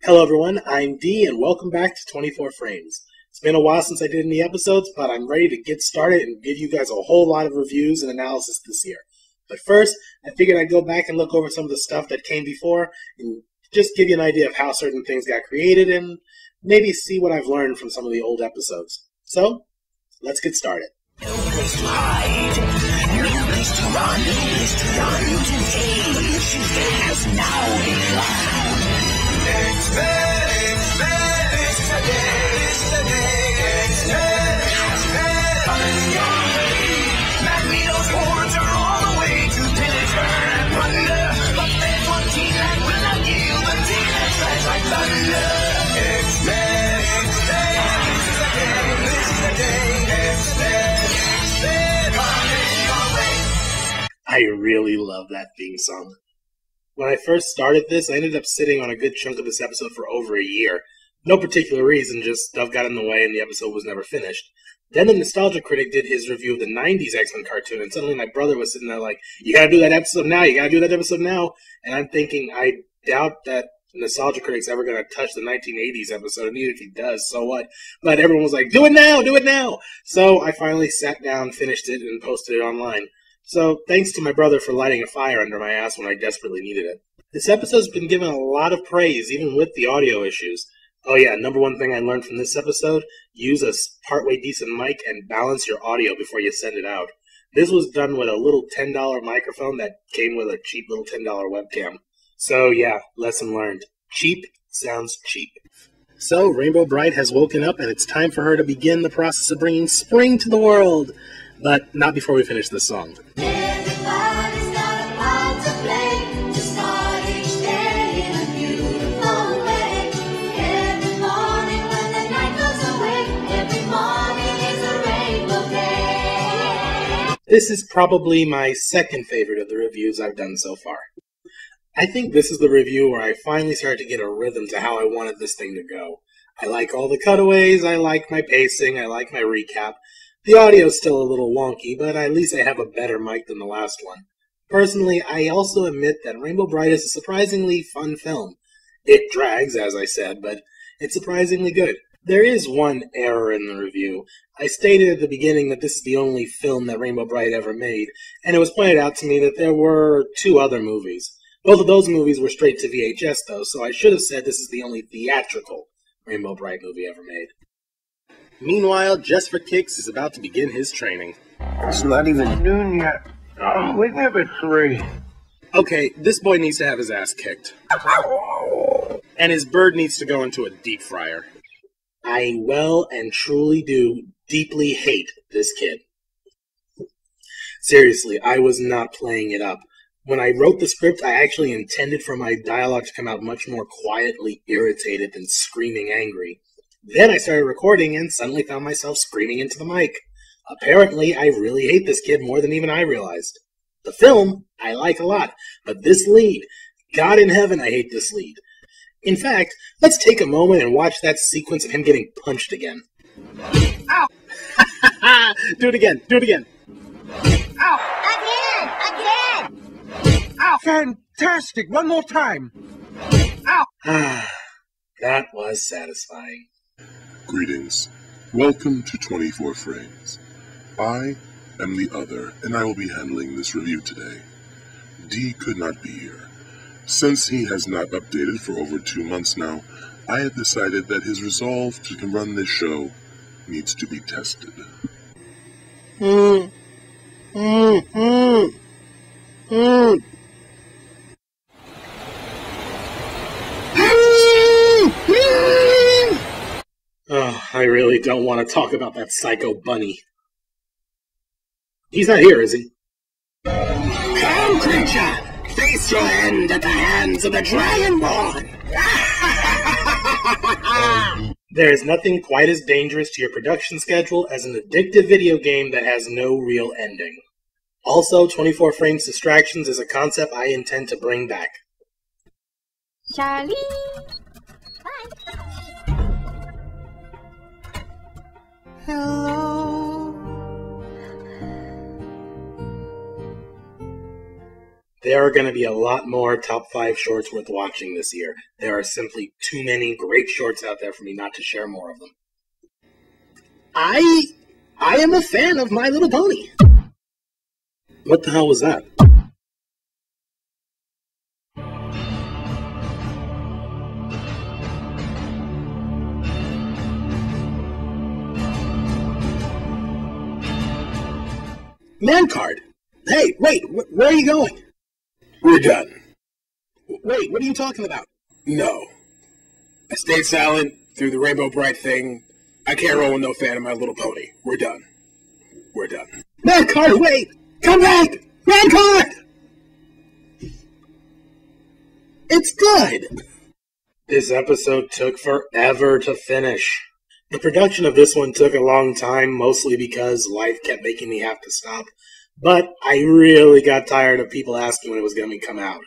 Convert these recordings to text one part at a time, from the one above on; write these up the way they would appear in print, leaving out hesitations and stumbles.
Hello everyone, I'm D and welcome back to 24 Frames. It's been a while since I did any episodes, but I'm ready to get started and give you guys a whole lot of reviews and analysis this year. But first, I figured I'd go back and look over some of the stuff that came before and just give you an idea of how certain things got created and maybe see what I've learned from some of the old episodes. So, let's get started. No place to hide, no place to run, no place to run. Today, the truth has now begun. X-Men, it's today, X-Men has been coming your way. Magneto's hordes are on the way to deliver and plunder, but there's one team that will not yield, the team that strikes like thunder. X-Men, this is the day, X-Men coming your way. I really love that theme song. When I first started this, I ended up sitting on a good chunk of this episode for over a year. No particular reason, just stuff got in the way and the episode was never finished. Then the Nostalgia Critic did his review of the 90s X-Men cartoon, and suddenly my brother was sitting there like, you gotta do that episode now, you gotta do that episode now. And I'm thinking, I doubt that Nostalgia Critic's ever gonna touch the 1980s episode, and even if he does, so what? But everyone was like, do it now, do it now! So I finally sat down, finished it, and posted it online. So, thanks to my brother for lighting a fire under my ass when I desperately needed it. This episode's been given a lot of praise, even with the audio issues. Oh yeah, number one thing I learned from this episode, use a partway decent mic and balance your audio before you send it out. This was done with a little $10 microphone that came with a cheap little $10 webcam. So yeah, lesson learned. Cheap sounds cheap. So, Rainbow Brite has woken up and it's time for her to begin the process of bringing spring to the world. But not before we finish this song. Everybody's got a part to play to start each day in a beautiful way. Every morning when the night goes away, every morning is a rainbow day. This is probably my second favorite of the reviews I've done so far. I think this is the review where I finally started to get a rhythm to how I wanted this thing to go. I like all the cutaways, I like my pacing, I like my recap. The audio's still a little wonky, but at least I have a better mic than the last one. Personally, I also admit that Rainbow Brite is a surprisingly fun film. It drags, as I said, but it's surprisingly good. There is one error in the review. I stated at the beginning that this is the only film that Rainbow Brite ever made, and it was pointed out to me that there were 2 other movies. Both of those movies were straight to VHS, though, so I should have said this is the only theatrical Rainbow Brite movie ever made. Meanwhile, Just for Kicks is about to begin his training. It's not even noon yet. Oh, wake me up at 3. Okay, this boy needs to have his ass kicked. And his bird needs to go into a deep fryer. I well and truly do deeply hate this kid. Seriously, I was not playing it up. When I wrote the script, I actually intended for my dialogue to come out much more quietly irritated than screaming angry. Then I started recording and suddenly found myself screaming into the mic. Apparently, I really hate this kid more than even I realized. The film, I like a lot, but this lead, God in heaven, I hate this lead. In fact, let's take a moment and watch that sequence of him getting punched again. Ow! Do it again, do it again. Ow! Again! Ow! Fantastic! One more time! Ow! That was satisfying. Greetings. Welcome to 24 Frames. I am the Other, and I will be handling this review today. D could not be here. Since he has not updated for over 2 months now, I have decided that his resolve to run this show needs to be tested. Oh, I really don't want to talk about that psycho bunny. He's not here, is he? Come, creature! Face your end at the hands of the Dragonborn! There is nothing quite as dangerous to your production schedule as an addictive video game that has no real ending. Also, 24 frames distractions is a concept I intend to bring back. Charlie! Hello. There are going to be a lot more top 5 shorts worth watching this year. There are simply too many great shorts out there for me not to share more of them. I am a fan of My Little Pony. What the hell was that? Man card. Hey, wait, where are you going? We're done. Wait, what are you talking about? No. I stayed silent through the Rainbow Brite thing. I can't roll with no fan of My Little Pony. We're done. We're done. Man card, wait! Come back! Man card! It's good! This episode took forever to finish. The production of this one took a long time, mostly because life kept making me have to stop. But I really got tired of people asking when it was going to come out.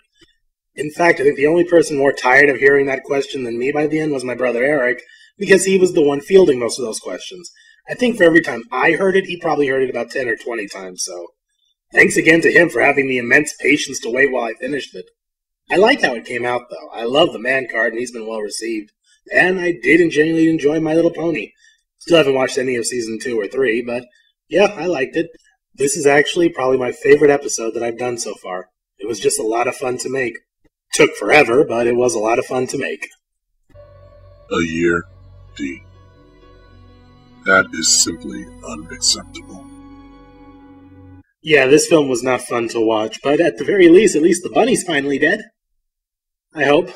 In fact, I think the only person more tired of hearing that question than me by the end was my brother Eric, because he was the one fielding most of those questions. I think for every time I heard it, he probably heard it about 10 or 20 times, so thanks again to him for having the immense patience to wait while I finished it. I like how it came out, though. I love the man card, and he's been well received. And I did genuinely enjoy My Little Pony. Still haven't watched any of Season 2 or 3, but yeah, I liked it. This is actually probably my favorite episode that I've done so far. It was just a lot of fun to make. Took forever, but it was a lot of fun to make. A year, D. That is simply unacceptable. Yeah, this film was not fun to watch, but at the very least, the bunny's finally dead. I hope.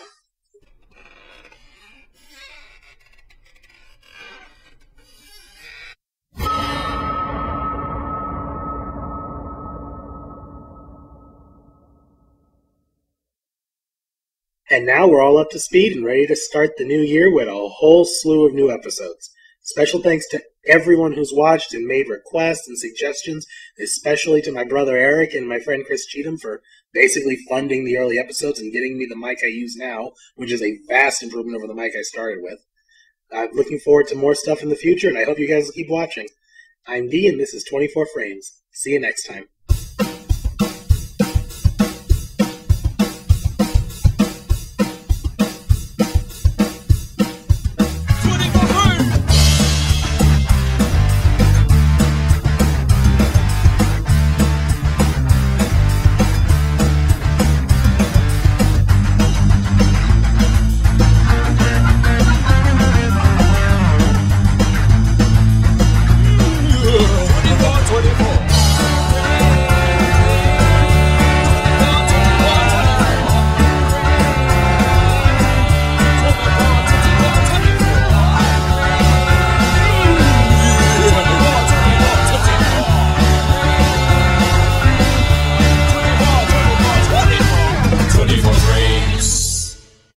And now we're all up to speed and ready to start the new year with a whole slew of new episodes. Special thanks to everyone who's watched and made requests and suggestions, especially to my brother Eric and my friend Chris Cheatham for basically funding the early episodes and getting me the mic I use now, which is a vast improvement over the mic I started with. I'm looking forward to more stuff in the future, and I hope you guys will keep watching. I'm D, and this is 24 Frames. See you next time.